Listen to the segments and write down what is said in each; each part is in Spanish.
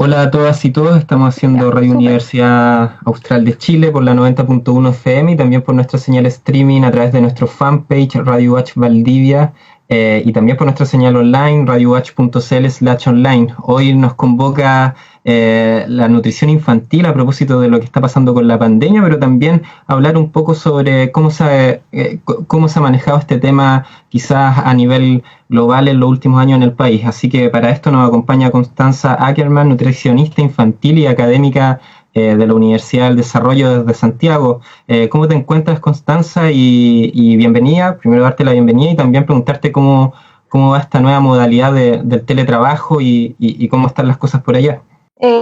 Hola a todas y todos, estamos haciendo Ya, Radio súper. Universidad Austral de Chile por la 90.1 FM y también por nuestra señal streaming a través de nuestro fanpage Radio Watch Valdivia y también por nuestra señal online radiowatch.cl/online. Hoy nos convoca la nutrición infantil a propósito de lo que está pasando con la pandemia, pero también hablar un poco sobre cómo se ha manejado este tema quizás a nivel global en los últimos años en el país. Así que para esto nos acompaña Constanza Ackerman, nutricionista infantil y académica de la Universidad del Desarrollo desde Santiago. ¿Cómo te encuentras, Constanza? Y bienvenida. Primero darte la bienvenida y también preguntarte cómo va esta nueva modalidad del teletrabajo y cómo están las cosas por allá. Eh,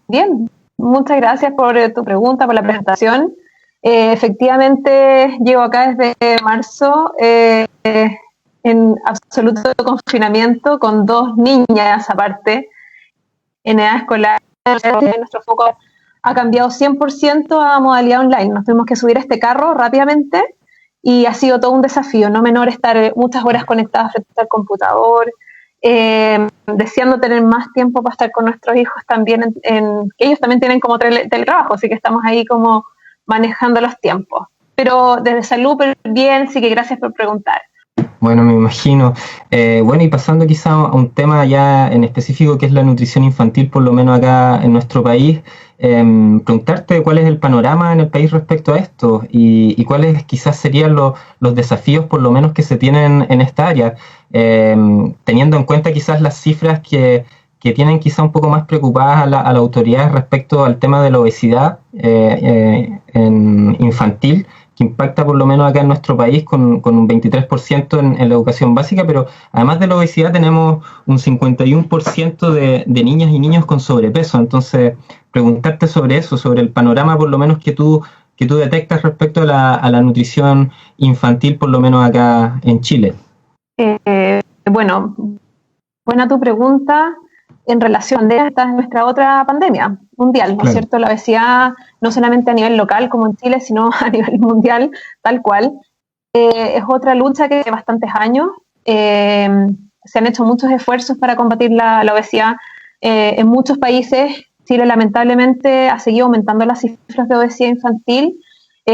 Bien, muchas gracias por tu pregunta, por la presentación. Efectivamente, llevo acá desde marzo en absoluto confinamiento con dos niñas aparte en edad escolar. Nuestro foco ha cambiado 100% a modalidad online. Nos tuvimos que subir a este carro rápidamente y ha sido todo un desafío, no menor estar muchas horas conectadas frente al computador, deseando tener más tiempo para estar con nuestros hijos también, que ellos también tienen como teletrabajo, así que estamos ahí como manejando los tiempos. Pero desde salud bien, sí que gracias por preguntar. Bueno, me imagino. Bueno, y pasando quizá a un tema ya en específico que es la nutrición infantil, por lo menos acá en nuestro país, preguntarte cuál es el panorama en el país respecto a esto y cuáles quizás serían los desafíos por lo menos que se tienen en esta área, teniendo en cuenta quizás las cifras que tienen quizá un poco más preocupadas a la autoridad respecto al tema de la obesidad infantil que impacta por lo menos acá en nuestro país con un 23% en la educación básica, pero además de la obesidad tenemos un 51% de niñas y niños con sobrepeso. Entonces, preguntarte sobre eso, sobre el panorama por lo menos que tú detectas respecto a la nutrición infantil, por lo menos acá en Chile. Bueno, buena tu pregunta en relación de esta es nuestra otra pandemia mundial, ¿no es Claro. cierto? La obesidad no solamente a nivel local como en Chile, sino a nivel mundial, tal cual. Es otra lucha que lleva bastantes años. Se han hecho muchos esfuerzos para combatir la obesidad en muchos países. Chile lamentablemente ha seguido aumentando las cifras de obesidad infantil.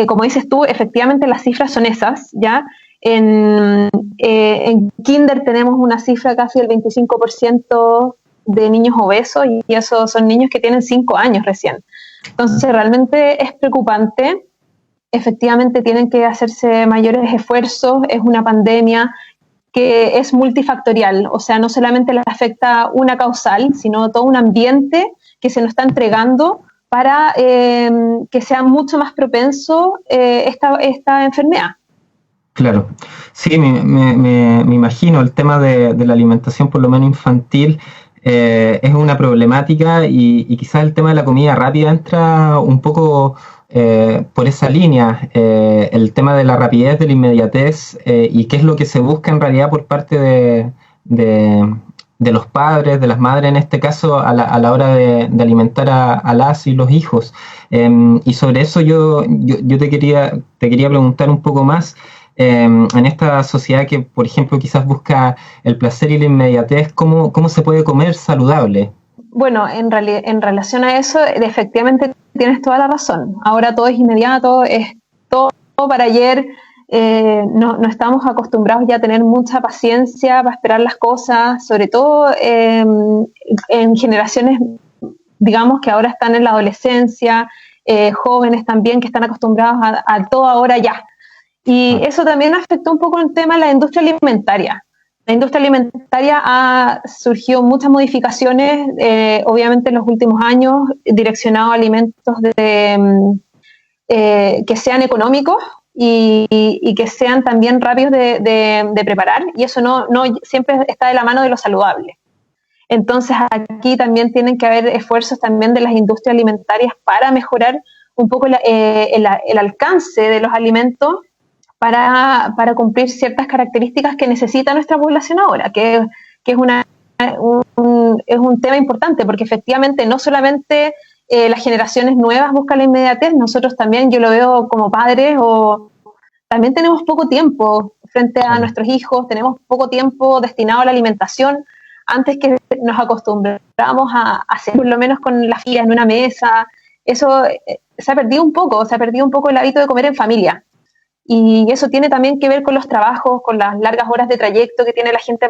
Como dices tú, efectivamente las cifras son esas, ¿ya? En Kinder tenemos una cifra casi del 25% de niños obesos y esos son niños que tienen 5 años recién. Entonces realmente es preocupante. Efectivamente tienen que hacerse mayores esfuerzos, es una pandemia que es multifactorial, o sea, no solamente le afecta una causal, sino todo un ambiente que se nos está entregando para que sea mucho más propenso esta enfermedad. Claro, sí, me imagino el tema de la alimentación, por lo menos infantil, es una problemática y quizás el tema de la comida rápida entra un poco por esa línea, el tema de la rapidez, de la inmediatez y qué es lo que se busca en realidad por parte de, de los padres, de las madres en este caso, a la hora de alimentar a las y los hijos. Y sobre eso yo te quería preguntar un poco más en esta sociedad que, por ejemplo, quizás busca el placer y la inmediatez, ¿cómo se puede comer saludable? Bueno, en relación a eso, efectivamente tienes toda la razón. Ahora todo es inmediato, es todo para ayer. No estamos acostumbrados ya a tener mucha paciencia para esperar las cosas, sobre todo en generaciones, digamos, que ahora están en la adolescencia, jóvenes también que están acostumbrados a todo ahora ya. Y Ah, eso también afectó un poco el tema de la industria alimentaria. La industria alimentaria ha surgido muchas modificaciones, obviamente en los últimos años, direccionado a alimentos que sean económicos y que sean también rápidos de preparar, y eso no siempre está de la mano de lo saludable. Entonces aquí también tienen que haber esfuerzos también de las industrias alimentarias para mejorar un poco el alcance de los alimentos para cumplir ciertas características que necesita nuestra población ahora, que es un tema importante, porque efectivamente no solamente las generaciones nuevas buscan la inmediatez, nosotros también, yo lo veo como padres, también tenemos poco tiempo frente a claro. nuestros hijos, tenemos poco tiempo destinado a la alimentación, antes que nos acostumbramos a hacer, por lo menos con la familia en una mesa, eso se ha perdido un poco el hábito de comer en familia. Y eso tiene también que ver con los trabajos, con las largas horas de trayecto que tiene la gente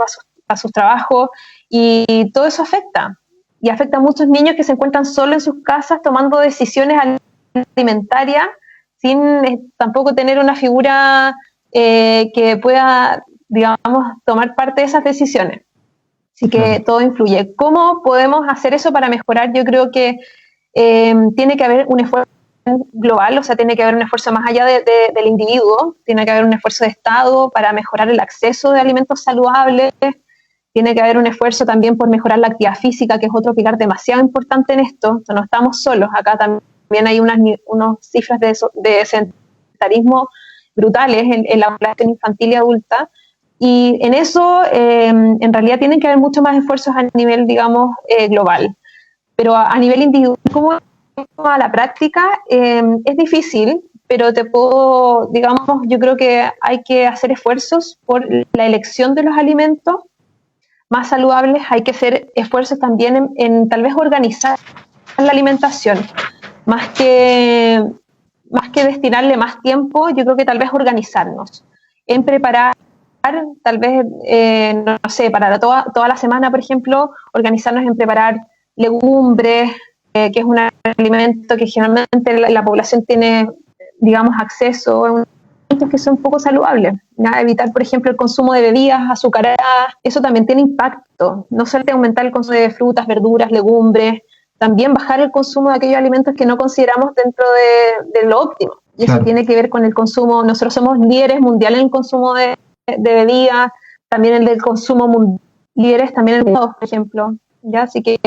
para sus trabajos, y todo eso afecta. Y afecta a muchos niños que se encuentran solos en sus casas tomando decisiones alimentarias sin tampoco tener una figura que pueda, digamos, tomar parte de esas decisiones. Así que todo influye. ¿Cómo podemos hacer eso para mejorar? Yo creo que tiene que haber un esfuerzo global, o sea, tiene que haber un esfuerzo más allá del individuo, tiene que haber un esfuerzo de Estado para mejorar el acceso de alimentos saludables, tiene que haber un esfuerzo también por mejorar la actividad física, que es otro pilar demasiado importante en esto. O sea, no estamos solos, acá también hay unas cifras de sedentarismo brutales en la población infantil y adulta, y en eso en realidad tienen que haber muchos más esfuerzos a nivel, digamos, global. Pero a nivel individual, ¿cómo a la práctica? Es difícil, pero digamos, yo creo que hay que hacer esfuerzos por la elección de los alimentos más saludables. Hay que hacer esfuerzos también en tal vez organizar la alimentación, más que destinarle más tiempo. Yo creo que tal vez organizarnos en preparar, tal vez, no sé, para toda la semana, por ejemplo, organizarnos en preparar legumbres, que es un alimento que generalmente la población tiene, digamos, acceso a alimentos que son poco saludables. Evitar, por ejemplo, el consumo de bebidas azucaradas, eso también tiene impacto. No solamente aumentar el consumo de frutas, verduras, legumbres, también bajar el consumo de aquellos alimentos que no consideramos dentro de lo óptimo. Y eso tiene que ver con el consumo. Nosotros somos líderes mundiales en el consumo de bebidas, también el del consumo mundial, líderes también en el por ejemplo. ¿Ya? Así que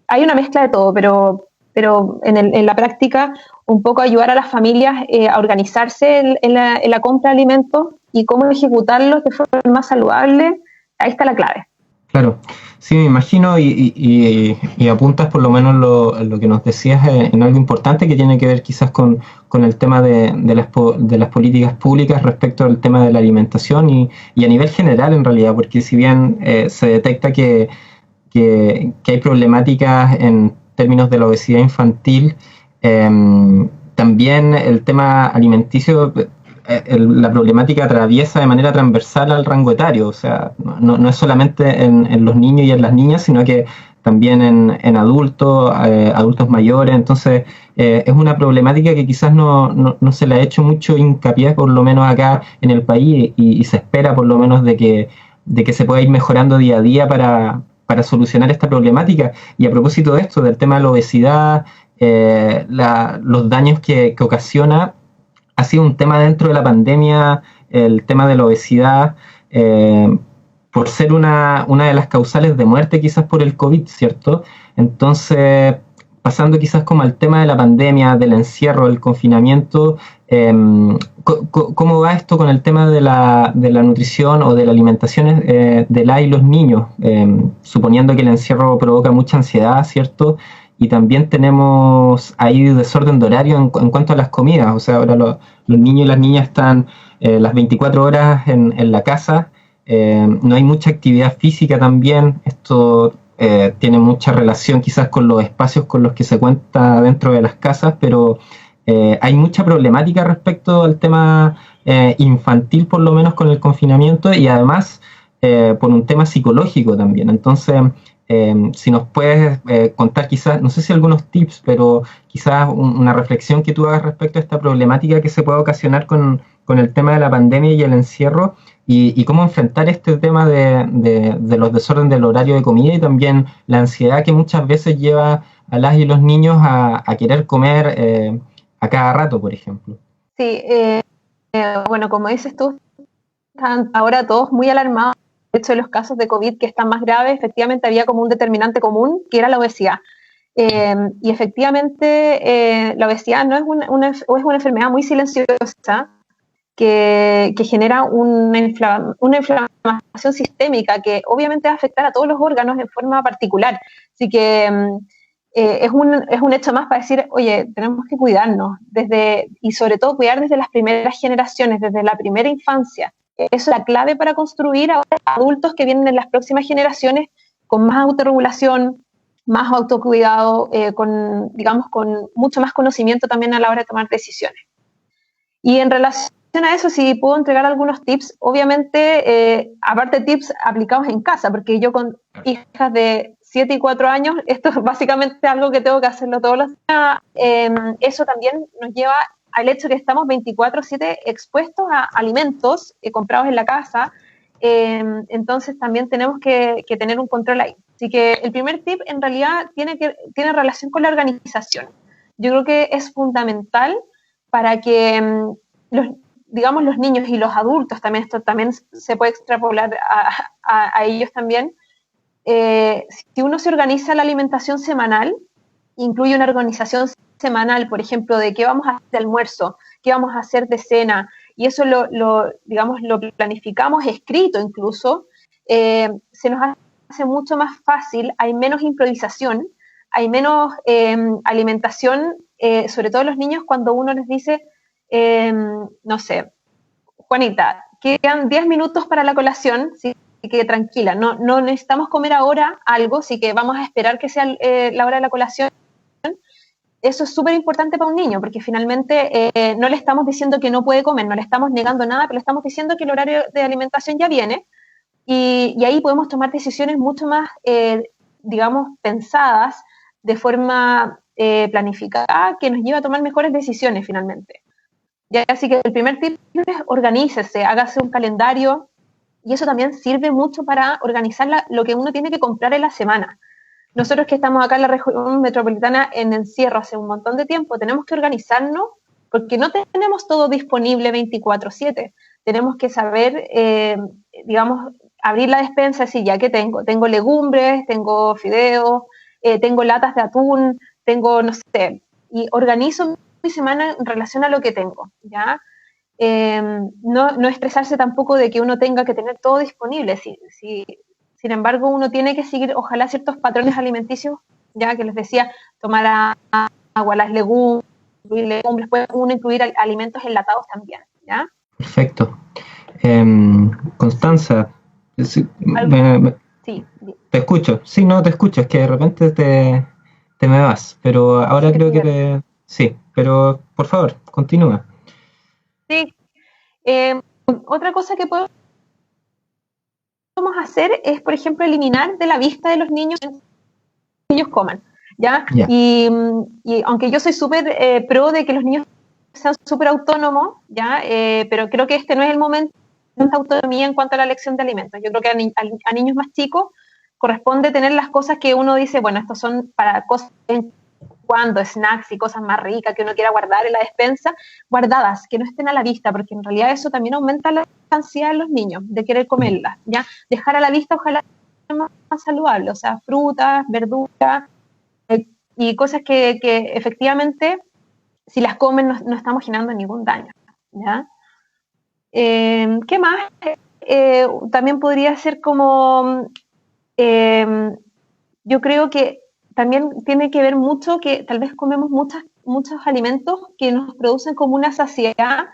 hay una mezcla de todo, pero en la práctica un poco ayudar a las familias a organizarse en la compra de alimentos y cómo ejecutarlos de forma más saludable. Ahí está la clave. Claro, sí, me imagino, y apuntas por lo menos lo que nos decías en algo importante que tiene que ver quizás con el tema de las políticas públicas respecto al tema de la alimentación y a nivel general en realidad, porque si bien se detecta que hay problemáticas en términos de la obesidad infantil, también el tema alimenticio, la problemática atraviesa de manera transversal al rango etario. O sea, no es solamente en los niños y en las niñas, sino que también en adultos, adultos mayores. Entonces, es una problemática que quizás no se le ha hecho mucho hincapié, por lo menos acá en el país, y se espera por lo menos de que se pueda ir mejorando día a día para solucionar esta problemática. Y a propósito de esto, del tema de la obesidad, los daños que ocasiona, ha sido un tema dentro de la pandemia, el tema de la obesidad, por ser una de las causales de muerte quizás por el COVID, ¿cierto? Entonces, pasando quizás como al tema de la pandemia, del encierro, del confinamiento, ¿cómo va esto con el tema de la nutrición o de la alimentación de la y los niños? Suponiendo que el encierro provoca mucha ansiedad, ¿cierto? Y también tenemos ahí desorden de horario en cuanto a las comidas. O sea, ahora los niños y las niñas están las 24 horas en la casa. No hay mucha actividad física también. Esto tiene mucha relación quizás con los espacios con los que se cuenta dentro de las casas, pero hay mucha problemática respecto al tema infantil, por lo menos con el confinamiento, y además por un tema psicológico también. Entonces, si nos puedes contar quizás, no sé si algunos tips, pero quizás una reflexión que tú hagas respecto a esta problemática que se puede ocasionar con el tema de la pandemia y el encierro, y cómo enfrentar este tema de los desórdenes del horario de comida y también la ansiedad que muchas veces lleva a las y los niños a querer comer a cada rato, por ejemplo. Sí, bueno, como dices tú, están ahora todos muy alarmados. De hecho, en los casos de COVID que están más graves, efectivamente había como un determinante común, que era la obesidad. Y efectivamente la obesidad no es una enfermedad muy silenciosa que genera una inflamación sistémica que obviamente va a afectar a todos los órganos en forma particular. Así que es un hecho más para decir, oye, tenemos que cuidarnos, y sobre todo cuidar desde las primeras generaciones, desde la primera infancia. Eso es la clave para construir a adultos que vienen en las próximas generaciones con más autorregulación, más autocuidado, con mucho más conocimiento también a la hora de tomar decisiones. Y en relación a eso, si puedo entregar algunos tips, obviamente, aparte de tips aplicados en casa, porque yo con hijas de 7 y 4 años, esto es básicamente algo que tengo que hacerlo todos los días, eso también nos lleva al hecho de que estamos 24/7 expuestos a alimentos comprados en la casa, entonces también tenemos que tener un control ahí. Así que el primer tip en realidad tiene relación con la organización. Yo creo que es fundamental para que los niños y los adultos, también esto también se puede extrapolar a ellos también, si uno se organiza la alimentación semanal, incluye una organización semanal, por ejemplo, de qué vamos a hacer de almuerzo, qué vamos a hacer de cena, y eso lo planificamos escrito incluso, se nos hace mucho más fácil, hay menos improvisación, hay menos alimentación, sobre todo los niños cuando uno les dice, no sé, Juanita, quedan 10 minutos para la colación, ¿sí? Que tranquila, no necesitamos comer ahora algo, así que vamos a esperar que sea la hora de la colación. Eso es súper importante para un niño, porque finalmente no le estamos diciendo que no puede comer, no le estamos negando nada, pero le estamos diciendo que el horario de alimentación ya viene, y ahí podemos tomar decisiones mucho más, pensadas, de forma planificada, que nos lleva a tomar mejores decisiones finalmente. Ya, así que el primer tip es organícese, hágase un calendario, y eso también sirve mucho para organizar lo que uno tiene que comprar en la semana. Nosotros que estamos acá en la región metropolitana en encierro hace un montón de tiempo, tenemos que organizarnos porque no tenemos todo disponible 24/7. Tenemos que saber, abrir la despensa y decir, ya que tengo legumbres, tengo fideos, tengo latas de atún, tengo, no sé, y organizo mi semana en relación a lo que tengo, ¿ya? No estresarse tampoco de que uno tenga que tener todo disponible. Sin embargo, uno tiene que seguir, ojalá, ciertos patrones alimenticios, ya que les decía, tomar agua, las legumbres, puede uno incluir alimentos enlatados también, ¿ya? Perfecto. Constanza, Sí. te escucho. Sí, no, te escucho, es que de repente te me vas, pero ahora creo que sí, pero por favor, continúa. Sí. Otra cosa que podemos hacer es, por ejemplo, eliminar de la vista de los niños que los niños coman, ¿ya? Yeah. Y aunque yo soy súper pro de que los niños sean súper autónomos, ¿ya? Pero creo que este no es el momento de autonomía en cuanto a la elección de alimentos. Yo creo que a niños más chicos corresponde tener las cosas que uno dice, bueno, estos son para cosas cuando, snacks y cosas más ricas que uno quiera guardar en la despensa, guardadas, que no estén a la vista, porque en realidad eso también aumenta la ansiedad de los niños de querer comerlas, ¿ya? Dejar a la vista ojalá más saludable, o sea, frutas, verduras, y cosas que efectivamente, si las comen, no estamos generando ningún daño, ¿ya? ¿Qué más? También podría ser como, yo creo que también tiene que ver mucho que tal vez comemos muchos alimentos que nos producen como una saciedad,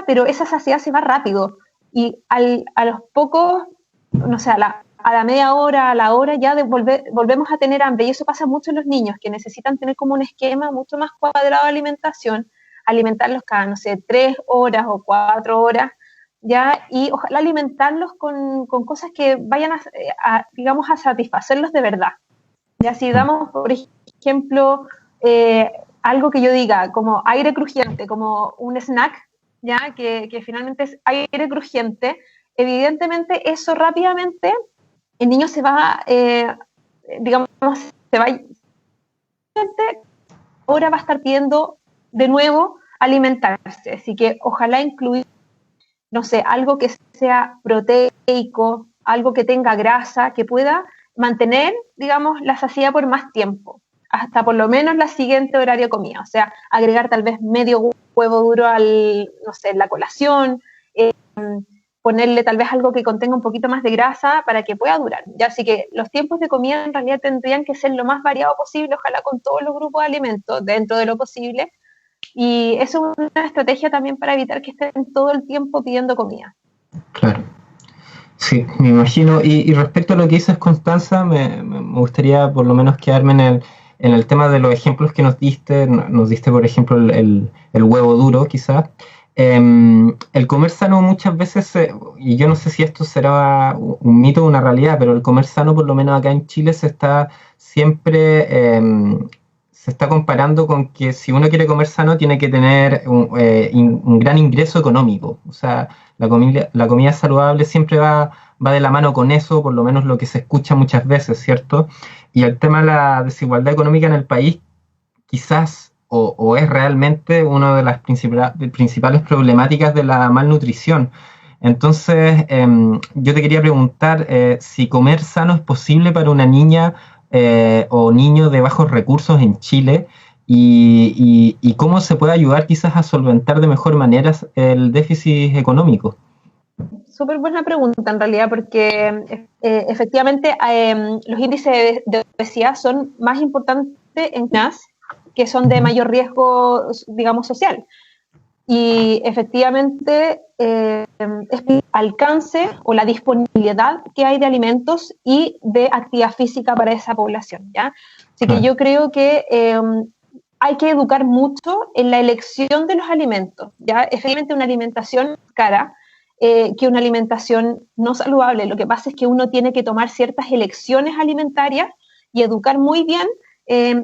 pero esa saciedad se va rápido, y a los pocos, no sé, a la media hora, a la hora ya volvemos a tener hambre, y eso pasa mucho en los niños, que necesitan tener como un esquema mucho más cuadrado de alimentación, alimentarlos cada, no sé, 3 horas o 4 horas, ¿ya? Y ojalá alimentarlos con cosas que vayan a satisfacerlos de verdad. Ya, si damos, por ejemplo, algo que yo diga, como aire crujiente, como un snack, ya, que finalmente es aire crujiente, evidentemente eso rápidamente, el niño se va, ahora va a estar pidiendo de nuevo alimentarse, así que ojalá incluir, no sé, algo que sea proteico, algo que tenga grasa, que pueda mantener, la saciedad por más tiempo, hasta por lo menos la siguiente horario de comida. O sea, agregar tal vez medio huevo duro no sé, la colación, ponerle tal vez algo que contenga un poquito más de grasa para que pueda durar. Ya, así que los tiempos de comida en realidad tendrían que ser lo más variado posible, ojalá con todos los grupos de alimentos dentro de lo posible. Y eso es una estrategia también para evitar que estén todo el tiempo pidiendo comida. Claro. Sí, me imagino. Y respecto a lo que dices, Constanza, me gustaría por lo menos quedarme en el tema de los ejemplos que nos diste. Nos diste, por ejemplo, el huevo duro, quizás. El comer sano muchas veces, y yo no sé si esto será un mito o una realidad, pero el comer sano, por lo menos acá en Chile, se está siempre se está comparando con que si uno quiere comer sano tiene que tener un gran ingreso económico. O sea, la comida saludable siempre va de la mano con eso, por lo menos lo que se escucha muchas veces, ¿cierto? Y el tema de la desigualdad económica en el país quizás o es realmente una de las principales problemáticas de la malnutrición. Entonces, yo te quería preguntar si comer sano es posible para una niña o niño de bajos recursos en Chile y cómo se puede ayudar quizás a solventar de mejor manera el déficit económico. Súper buena pregunta en realidad, porque efectivamente los índices de obesidad son más importantes en las que son de mayor riesgo, digamos, social. Y efectivamente es el alcance o la disponibilidad que hay de alimentos y de actividad física para esa población, ¿ya? Así que Claro. yo creo que hay que educar mucho en la elección de los alimentos, ¿ya? Efectivamente una alimentación cara, que una alimentación no saludable. Lo que pasa es que uno tiene que tomar ciertas elecciones alimentarias y educar muy bien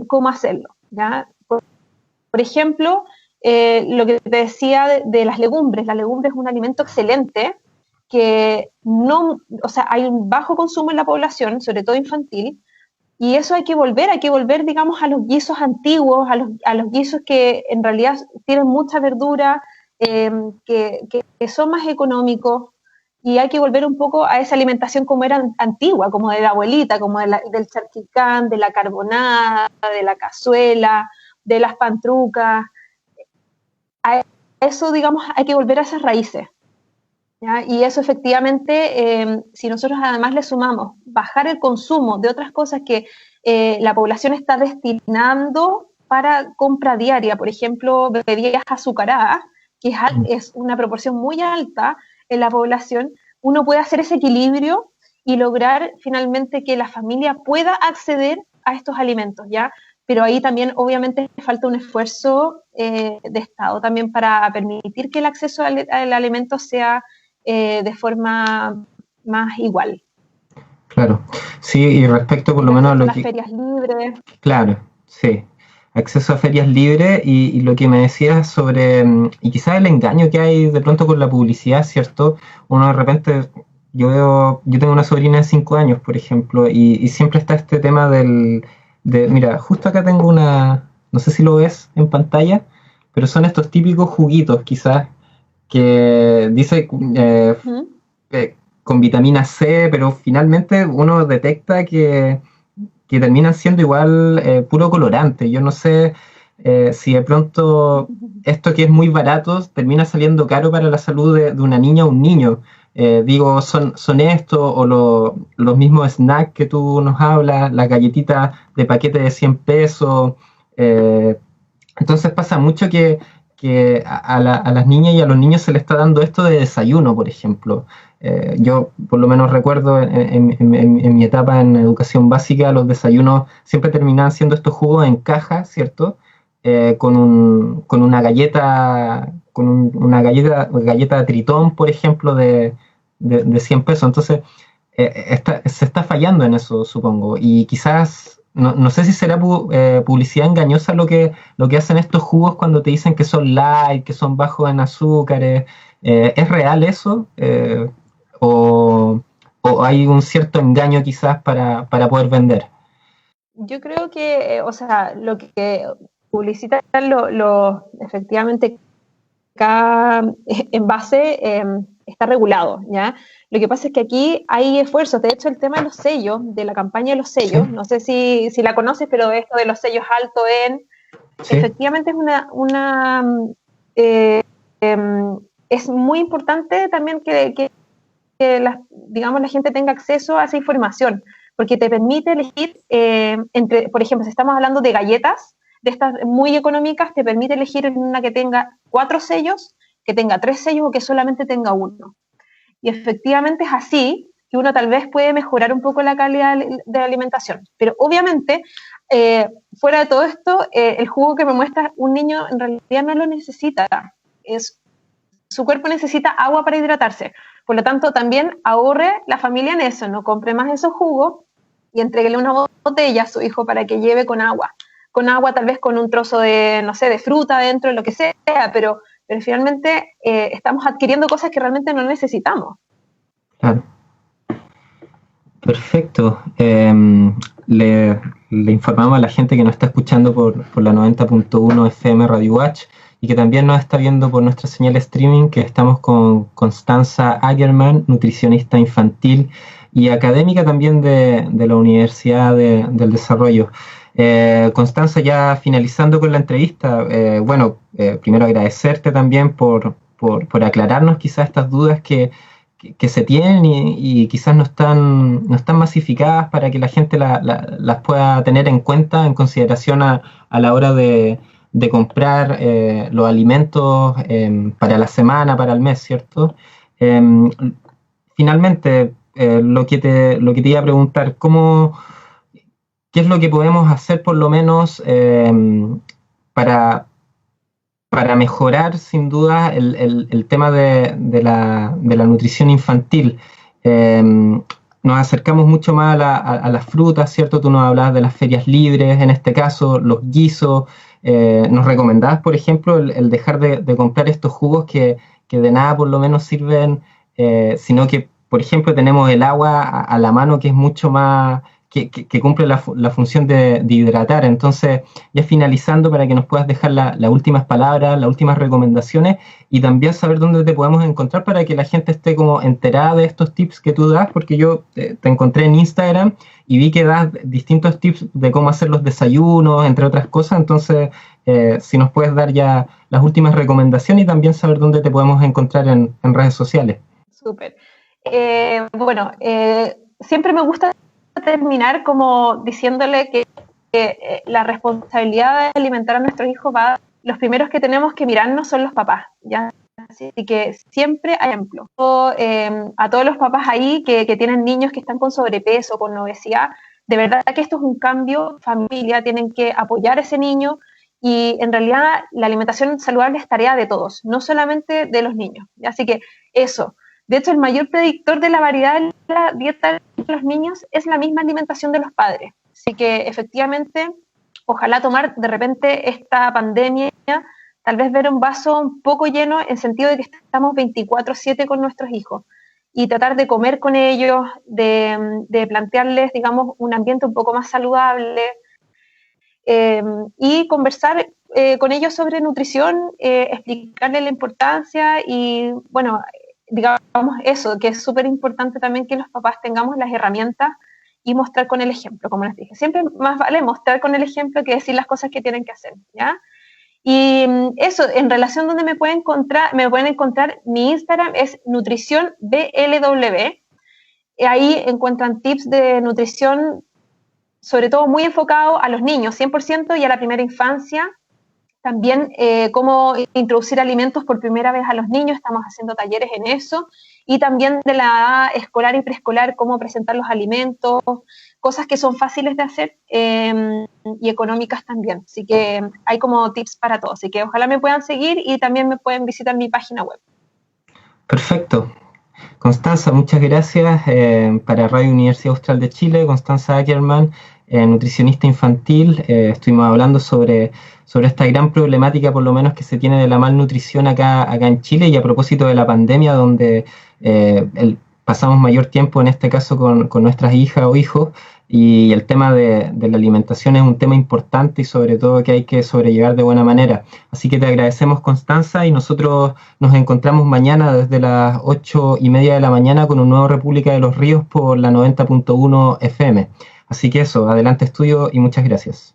cómo hacerlo, ¿ya? Por ejemplo, lo que te decía de las legumbres. La legumbre es un alimento excelente que no, o sea, hay un bajo consumo en la población, sobre todo infantil, y eso hay que volver, digamos, a los guisos antiguos, a los guisos que en realidad tienen mucha verdura, que son más económicos, y hay que volver un poco a esa alimentación como era antigua, como de la abuelita, como del charquicán, de la carbonada, de la cazuela, de las pantrucas. A eso, digamos, hay que volver a esas raíces, ¿ya? Y eso efectivamente, si nosotros además le sumamos bajar el consumo de otras cosas que la población está destinando para compra diaria, por ejemplo, bebidas azucaradas, que es una proporción muy alta en la población, uno puede hacer ese equilibrio y lograr finalmente que la familia pueda acceder a estos alimentos, ¿ya? Pero ahí también obviamente falta un esfuerzo de Estado también para permitir que el acceso al alimento sea de forma más igual. Claro, sí, y respecto por El lo menos a acceso a lo las que, ferias libres. claro, sí, acceso a ferias libres y lo que me decías sobre, y quizás el engaño que hay de pronto con la publicidad, ¿cierto? Uno de repente, yo tengo una sobrina de 5 años, por ejemplo, y siempre está este tema mira, justo acá tengo no sé si lo ves en pantalla, pero son estos típicos juguitos quizás que dice ¿Mm? con vitamina C, pero finalmente uno detecta que terminan siendo igual puro colorante. Yo no sé si de pronto esto que es muy barato termina saliendo caro para la salud de una niña o un niño. Digo, son estos o los mismos snacks que tú nos hablas, las galletitas de paquete de 100 pesos. eh, entonces pasa mucho que a las niñas y a los niños se les está dando esto de desayuno, por ejemplo. Yo por lo menos recuerdo en mi etapa en educación básica, los desayunos siempre terminaban siendo estos jugos en caja, ¿cierto? Con una galleta, una galleta Tritón, por ejemplo, de 100 pesos. Entonces, se está fallando en eso, supongo. Y quizás, no sé si será publicidad engañosa lo que hacen estos jugos cuando te dicen que son light, que son bajos en azúcares. ¿Es real eso? O, ¿O hay un cierto engaño quizás para poder vender? Yo creo que, o sea, lo que publicitan efectivamente cada envase está regulado, ¿ya? Lo que pasa es que aquí hay esfuerzos, de hecho el tema de los sellos, de la campaña de los Sí, sellos, no sé si la conoces, pero esto de los sellos alto sí, efectivamente es eh, es muy importante también digamos, la gente tenga acceso a esa información, porque te permite elegir entre, por ejemplo, si estamos hablando de galletas, de estas muy económicas, te permite elegir una que tenga 4 sellos, que tenga 3 sellos o que solamente tenga uno. y efectivamente es así que uno tal vez puede mejorar un poco la calidad de la alimentación. Pero obviamente, fuera de todo esto, el jugo que me muestra un niño en realidad no lo necesita. Su cuerpo necesita agua para hidratarse. Por lo tanto, también ahorre la familia en eso, no compre más esos jugos y entréguele una botella a su hijo para que lleve con agua. Con agua, tal vez con un trozo de, no sé, de fruta dentro, lo que sea, pero finalmente estamos adquiriendo cosas que realmente no necesitamos. Claro. Perfecto. Le informamos a la gente que nos está escuchando por la 90.1 FM Radio Watch y que también nos está viendo por nuestra señal streaming, que estamos con Constanza Ackerman, nutricionista infantil y académica también de la Universidad del Desarrollo. Constanza, ya finalizando con la entrevista, primero agradecerte también por aclararnos quizás estas dudas que se tienen y quizás no están masificadas para que la gente las pueda tener en cuenta, en consideración a la hora de comprar los alimentos para la semana, para el mes, ¿cierto? Finalmente, lo que te iba a preguntar, ¿qué es lo que podemos hacer por lo menos para mejorar sin duda el tema de la nutrición infantil? Nos acercamos mucho más a las frutas, ¿cierto? Tú nos hablabas de las ferias libres, en este caso, los guisos. Nos recomendabas, por ejemplo, el dejar de comprar estos jugos que de nada por lo menos sirven, sino que, por ejemplo, tenemos el agua a la mano, que es mucho más, que cumple la función de hidratar. Entonces, ya finalizando, para que nos puedas dejar las últimas palabras, las últimas recomendaciones, y también saber dónde te podemos encontrar para que la gente esté como enterada de estos tips que tú das, porque yo te encontré en Instagram y vi que das distintos tips de cómo hacer los desayunos, entre otras cosas. Entonces, si nos puedes dar ya las últimas recomendaciones y también saber dónde te podemos encontrar en redes sociales. Súper. Siempre me gusta terminar como diciéndole que la responsabilidad de alimentar a nuestros hijos los primeros que tenemos que mirarnos son los papás, ¿ya? Así que siempre hay ejemplo. A todos los papás ahí que tienen niños que están con sobrepeso, con obesidad, de verdad que esto es un cambio, familia, tienen que apoyar a ese niño, y en realidad la alimentación saludable es tarea de todos, no solamente de los niños, ¿ya? Así que eso. De hecho, el mayor predictor de la variedad de la dieta de los niños es la misma alimentación de los padres. Así que, efectivamente, ojalá tomar de repente esta pandemia, tal vez ver un vaso un poco lleno, en sentido de que estamos 24/7 con nuestros hijos, y tratar de comer con ellos, de plantearles, digamos, un ambiente un poco más saludable, y conversar con ellos sobre nutrición, explicarles la importancia y, bueno, digamos eso, que es súper importante también que los papás tengamos las herramientas y mostrar con el ejemplo, como les dije. Siempre más vale mostrar con el ejemplo que decir las cosas que tienen que hacer, ¿ya? Y eso, en relación donde me pueden encontrar, mi Instagram es nutricionblw. Ahí encuentran tips de nutrición, sobre todo muy enfocado a los niños, 100%, y a la primera infancia. También cómo introducir alimentos por primera vez a los niños, estamos haciendo talleres en eso, y también de la edad escolar y preescolar, cómo presentar los alimentos, cosas que son fáciles de hacer y económicas también. Así que hay como tips para todo, así que ojalá me puedan seguir y también me pueden visitar mi página web. Perfecto. Constanza, muchas gracias. Para Radio Universidad Austral de Chile, Constanza Ackerman, nutricionista infantil. Estuvimos hablando sobre esta gran problemática, por lo menos, que se tiene de la malnutrición acá en Chile, y a propósito de la pandemia, donde pasamos mayor tiempo, en este caso, con nuestras hijas o hijos, y el tema de la alimentación es un tema importante y sobre todo que hay que sobrellevar de buena manera. Así que te agradecemos, Constanza, y nosotros nos encontramos mañana desde las 8:30 de la mañana con un nuevo República de los Ríos por la 90.1 FM. Así que eso, adelante estudio y muchas gracias.